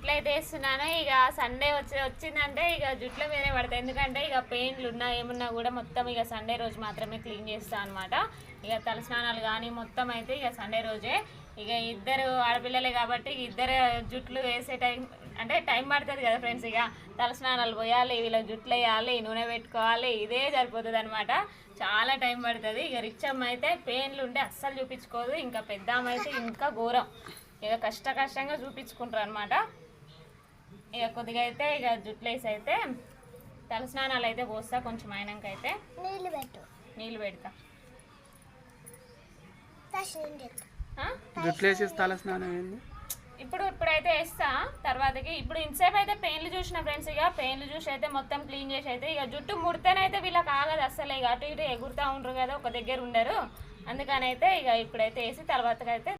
జుట్లు అయితే వేస్తున్నాను. ఇక సండే వచ్చిందంటే ఇక జుట్ల మీదే పడతాయి. ఎందుకంటే ఇక పెయిన్లు ఉన్నా ఏమున్నా కూడా మొత్తం ఇక సండే రోజు మాత్రమే క్లీన్ చేస్తాను అనమాట. ఇక తలస్నానాలు కానీ మొత్తం అయితే ఇక సండే రోజే. ఇక ఇద్దరు ఆడపిల్లలే కాబట్టి ఇద్దరు జుట్లు వేసే టైం అంటే టైం పడుతుంది కదా ఫ్రెండ్స్. ఇక తలస్నానాలు పోయాలి, వీళ్ళ జుట్లు వేయాలి, నూనె పెట్టుకోవాలి, ఇదే సరిపోతుంది అనమాట. చాలా టైం పడుతుంది. ఇక రిచ్చమ్మ అయితే పెయిన్లు ఉంటే అస్సలు చూపించుకోదు, ఇంకా పెద్దమ్మ అయితే ఇంకా ఘోరం. ఇక కష్టంగా చూపించుకుంటారు అనమాట. ఇక కొద్దిగా అయితే ఇక జుట్లు వేసి అయితే తలస్నానాలు అయితే పోస్తా. కొంచెం అయినాక అయితే నీళ్ళు పెడతా. జుట్లు వేసేసి తలస్నానం ఏంది ఇప్పుడైతే వేస్తా తర్వాతకి. ఇప్పుడు ఇంతసేపు అయితే పెయిన్లు చూసిన ఫ్రెండ్స్. ఇక పెయిన్లు చూసి అయితే మొత్తం క్లీన్ చేసి అయితే ఇక జుట్టు ముడితేనైతే వీళ్ళకి ఆగదు అస్సలు. ఇక అటు ఇటు ఎగురుతూ ఉంటారు కదా, ఒక దగ్గర ఉండరు. అందుకనైతే ఇక ఇప్పుడైతే వేసి తర్వాతకైతే